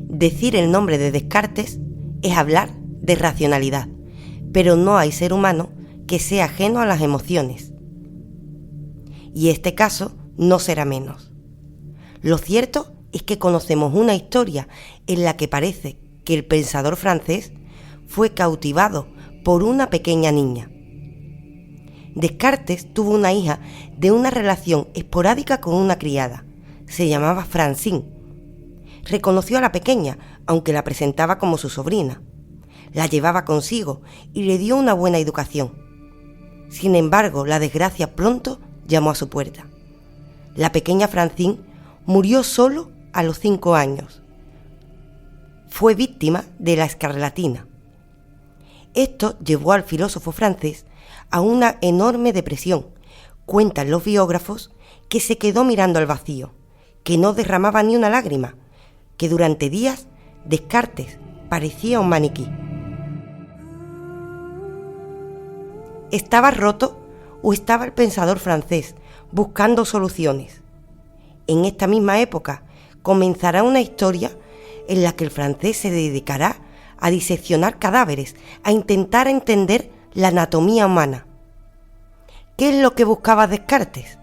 Decir el nombre de Descartes es hablar de racionalidad, pero no hay ser humano que sea ajeno a las emociones. Y este caso no será menos. Lo cierto es que conocemos una historia en la que parece que el pensador francés fue cautivado por una pequeña niña. Descartes tuvo una hija de una relación esporádica con una criada. Se llamaba Francine. Reconoció a la pequeña, aunque la presentaba como su sobrina. La llevaba consigo y le dio una buena educación. Sin embargo, la desgracia pronto llamó a su puerta. La pequeña Francine murió solo a los 5 años. Fue víctima de la escarlatina. Esto llevó al filósofo francés a una enorme depresión. Cuentan los biógrafos que se quedó mirando al vacío, que no derramaba ni una lágrima, que durante días Descartes parecía un maniquí. ¿Estaba roto o estaba el pensador francés buscando soluciones? En esta misma época comenzará una historia en la que el francés se dedicará a diseccionar cadáveres, a intentar entender la anatomía humana. ¿Qué es lo que buscaba Descartes?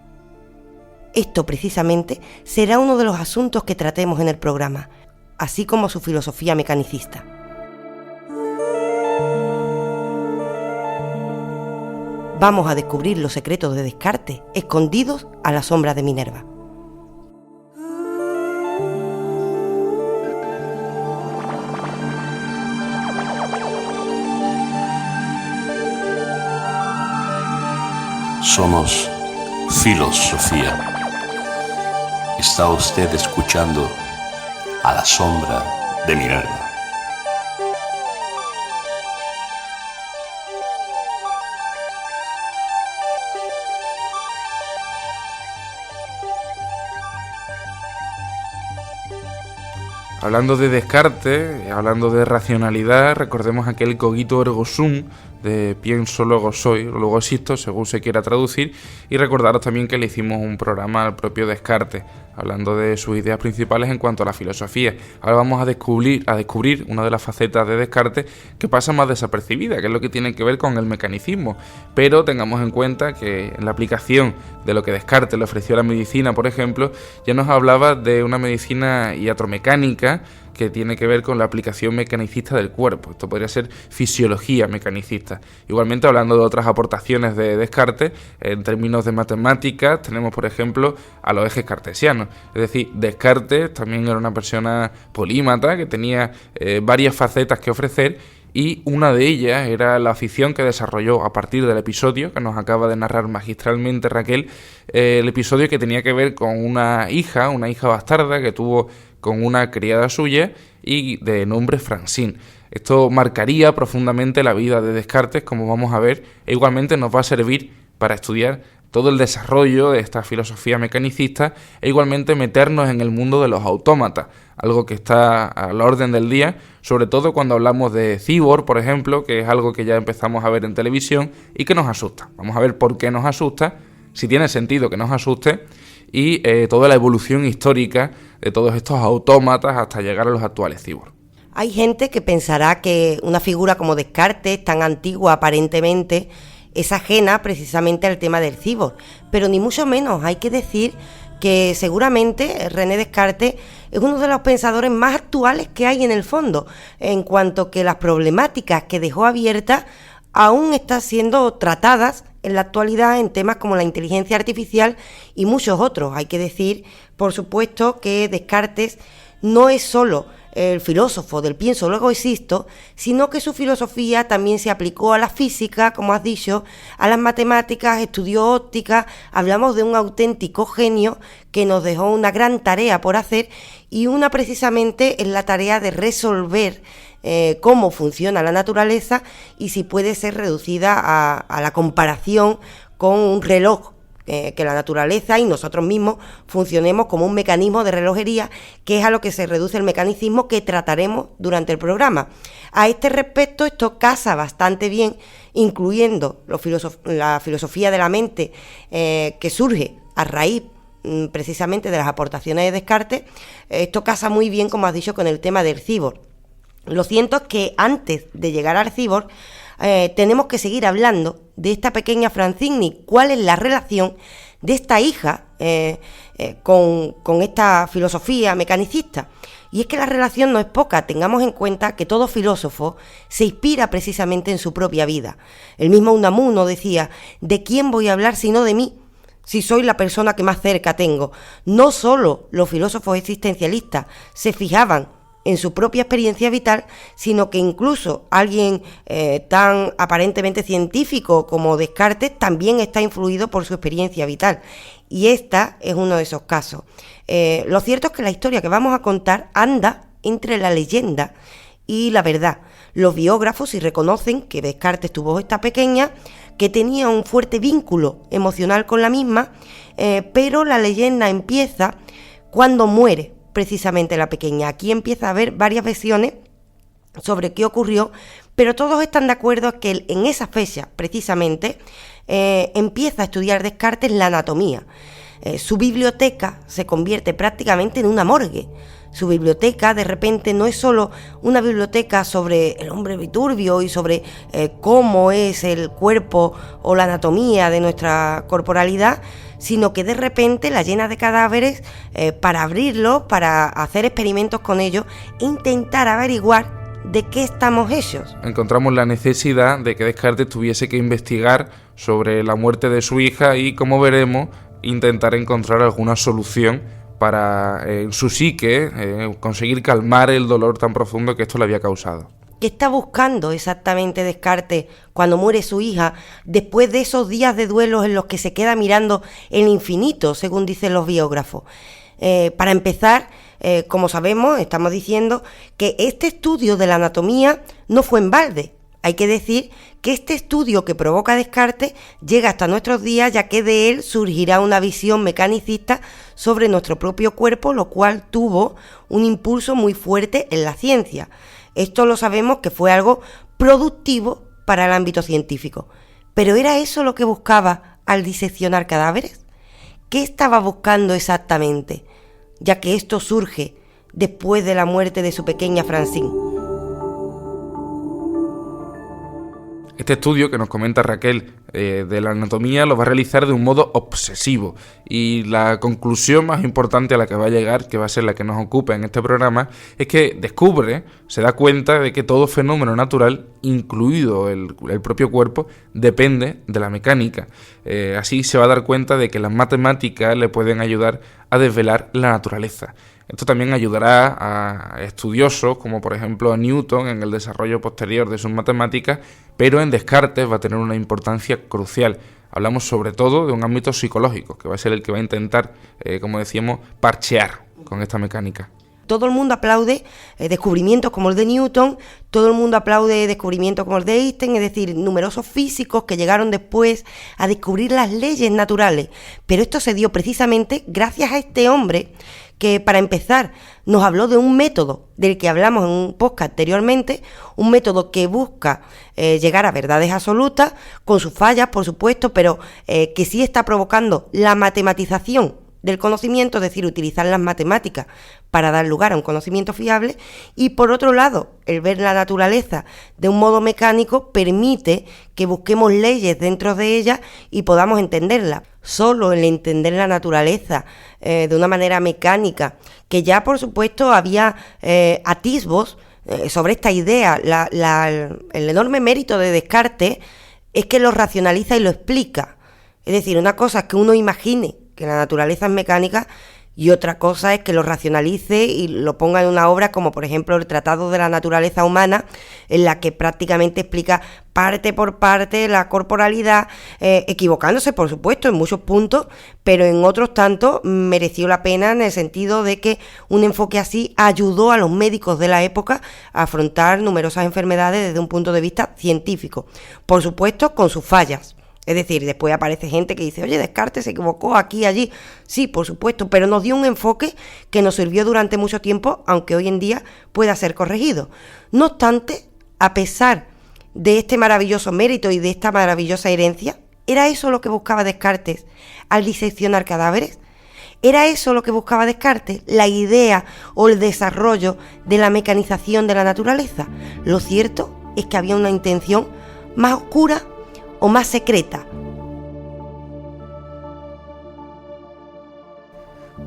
Esto precisamente será uno de los asuntos que tratemos en el programa, así como su filosofía mecanicista. Vamos a descubrir los secretos de Descartes, escondidos a la sombra de Minerva. Somos Filosofía. Está usted escuchando A la sombra de Minerva. Hablando de Descartes, hablando de racionalidad, recordemos aquel cogito ergo sum de pienso luego soy, luego existo, según se quiera traducir, y recordaros también que le hicimos un programa al propio Descartes, hablando de sus ideas principales en cuanto a la filosofía. Ahora vamos a descubrir una de las facetas de Descartes que pasa más desapercibida, que es lo que tiene que ver con el mecanicismo, pero tengamos en cuenta que en la aplicación de lo que Descartes le ofreció a la medicina, por ejemplo, ya nos hablaba de una medicina iatromecánica que tiene que ver con la aplicación mecanicista del cuerpo. Esto podría ser fisiología mecanicista. Igualmente, hablando de otras aportaciones de Descartes, en términos de matemáticas, tenemos, por ejemplo, a los ejes cartesianos. Es decir, Descartes también era una persona polímata que tenía varias facetas que ofrecer, y una de ellas era la afición que desarrolló a partir del episodio que nos acaba de narrar magistralmente Raquel, el episodio que tenía que ver con una hija bastarda que tuvo con una criada suya y de nombre Francine. Esto marcaría profundamente la vida de Descartes, como vamos a ver, e igualmente nos va a servir para estudiar todo el desarrollo de esta filosofía mecanicista e igualmente meternos en el mundo de los autómatas, algo que está a la orden del día, sobre todo cuando hablamos de Cyborg, por ejemplo, que es algo que ya empezamos a ver en televisión y que nos asusta. Vamos a ver por qué nos asusta, si tiene sentido que nos asuste, y toda la evolución histórica de todos estos autómatas hasta llegar a los actuales cyborg. Hay gente que pensará que una figura como Descartes, tan antigua aparentemente, es ajena precisamente al tema del cyborg, pero ni mucho menos. Hay que decir que seguramente René Descartes es uno de los pensadores más actuales que hay en el fondo, en cuanto que las problemáticas que dejó abiertas aún están siendo tratadas en la actualidad en temas como la inteligencia artificial y muchos otros. Hay que decir, por supuesto, que Descartes no es solo el filósofo del pienso luego existo, sino que su filosofía también se aplicó a la física, como has dicho, a las matemáticas, estudió óptica. Hablamos de un auténtico genio que nos dejó una gran tarea por hacer, y una precisamente es la tarea de resolver cómo funciona la naturaleza y si puede ser reducida a la comparación con un reloj, que la naturaleza y nosotros mismos funcionemos como un mecanismo de relojería, que es a lo que se reduce el mecanicismo que trataremos durante el programa. A este respecto, esto casa bastante bien, incluyendo la filosofía de la mente que surge a raíz precisamente de las aportaciones de Descartes, esto casa muy bien, como has dicho, con el tema del cibor. Lo cierto es que antes de llegar al cibor, tenemos que seguir hablando de esta pequeña Francini, cuál es la relación de esta hija con esta filosofía mecanicista. Y es que la relación no es poca, tengamos en cuenta que todo filósofo se inspira precisamente en su propia vida. El mismo Unamuno decía: ¿de quién voy a hablar sino de mí? Si soy la persona que más cerca tengo. No solo los filósofos existencialistas se fijaban en su propia experiencia vital, sino que incluso alguien tan aparentemente científico como Descartes también está influido por su experiencia vital. Y esta es uno de esos casos. Lo cierto es que la historia que vamos a contar anda entre la leyenda y la verdad. Los biógrafos sí reconocen que Descartes tuvo esta pequeña, que tenía un fuerte vínculo emocional con la misma, pero la leyenda empieza cuando muere precisamente la pequeña. Aquí empieza a haber varias versiones sobre qué ocurrió, pero todos están de acuerdo que en esa fecha precisamente empieza a estudiar Descartes la anatomía. Su biblioteca se convierte prácticamente en una morgue. Su biblioteca de repente no es solo una biblioteca sobre el hombre Viturbio y sobre cómo es el cuerpo o la anatomía de nuestra corporalidad, sino que de repente la llena de cadáveres para abrirlos, para hacer experimentos con ellos e intentar averiguar de qué estamos hechos. Encontramos la necesidad de que Descartes tuviese que investigar sobre la muerte de su hija y, como veremos, intentar encontrar alguna solución para en su psique conseguir calmar el dolor tan profundo que esto le había causado. ¿Qué está buscando exactamente Descartes cuando muere su hija, después de esos días de duelos en los que se queda mirando el infinito, según dicen los biógrafos? Para empezar, como sabemos, estamos diciendo que este estudio de la anatomía no fue en balde. Hay que decir que este estudio que provoca Descartes llega hasta nuestros días, ya que de él surgirá una visión mecanicista sobre nuestro propio cuerpo, lo cual tuvo un impulso muy fuerte en la ciencia. Esto lo sabemos que fue algo productivo para el ámbito científico. ¿Pero era eso lo que buscaba al diseccionar cadáveres? ¿Qué estaba buscando exactamente? Ya que esto surge después de la muerte de su pequeña Francine. Este estudio que nos comenta Raquel de la anatomía lo va a realizar de un modo obsesivo, y la conclusión más importante a la que va a llegar, que va a ser la que nos ocupa en este programa, es que se da cuenta de que todo fenómeno natural, incluido el propio cuerpo, depende de la mecánica. Así se va a dar cuenta de que las matemáticas le pueden ayudar a desvelar la naturaleza. Esto también ayudará a estudiosos como por ejemplo a Newton en el desarrollo posterior de sus matemáticas, pero en Descartes va a tener una importancia crucial. Hablamos sobre todo de un ámbito psicológico, que va a ser el que va a intentar, como decíamos, parchear con esta mecánica. Todo el mundo aplaude descubrimientos como el de Newton, todo el mundo aplaude descubrimientos como el de Einstein, es decir, numerosos físicos que llegaron después a descubrir las leyes naturales. Pero esto se dio precisamente gracias a este hombre que, para empezar, nos habló de un método del que hablamos en un podcast anteriormente, un método que busca llegar a verdades absolutas, con sus fallas, por supuesto, pero que sí está provocando la matematización del conocimiento, es decir, utilizar las matemáticas para dar lugar a un conocimiento fiable. Y por otro lado, el ver la naturaleza de un modo mecánico permite que busquemos leyes dentro de ella y podamos entenderla. Solo el entender la naturaleza de una manera mecánica, que ya por supuesto había atisbos sobre esta idea, el enorme mérito de Descartes es que lo racionaliza y lo explica. Es decir, una cosa es que uno imagine que la naturaleza es mecánica y otra cosa es que lo racionalice y lo ponga en una obra como por ejemplo el Tratado de la Naturaleza Humana, en la que prácticamente explica parte por parte la corporalidad, equivocándose por supuesto en muchos puntos, pero en otros tantos mereció la pena en el sentido de que un enfoque así ayudó a los médicos de la época a afrontar numerosas enfermedades desde un punto de vista científico, por supuesto con sus fallas. Es decir, después aparece gente que dice, oye, Descartes se equivocó aquí, allí. Sí, por supuesto, pero nos dio un enfoque que nos sirvió durante mucho tiempo, aunque hoy en día pueda ser corregido. No obstante, a pesar de este maravilloso mérito y de esta maravillosa herencia, ¿era eso lo que buscaba Descartes al diseccionar cadáveres? ¿Era eso lo que buscaba Descartes? ¿La idea o el desarrollo de la mecanización de la naturaleza? Lo cierto es que había una intención más oscura o más secreta.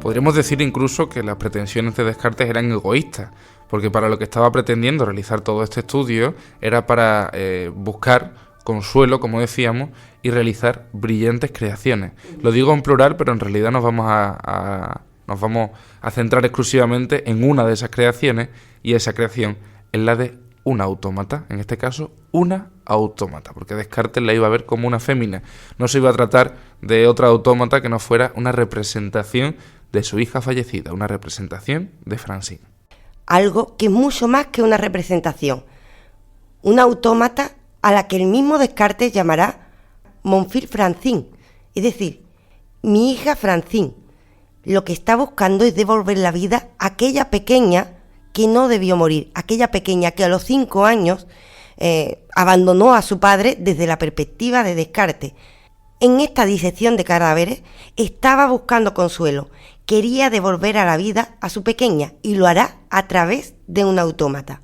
Podríamos decir incluso que las pretensiones de Descartes eran egoístas, porque para lo que estaba pretendiendo realizar todo este estudio era para buscar consuelo, como decíamos, y realizar brillantes creaciones. Lo digo en plural, pero en realidad nos vamos a centrar exclusivamente en una de esas creaciones, y esa creación es la de un autómata, en este caso una autómata, porque Descartes la iba a ver como una fémina. No se iba a tratar de otra autómata que no fuera una representación de su hija fallecida, una representación de Francine. Algo que es mucho más que una representación. Una autómata a la que el mismo Descartes llamará Mon fille Francine, es decir, mi hija Francine. Lo que está buscando es devolver la vida a aquella pequeña que no debió morir, aquella pequeña que a los 5 años abandonó a su padre desde la perspectiva de Descartes. En esta disección de cadáveres estaba buscando consuelo, quería devolver a la vida a su pequeña y lo hará a través de un autómata.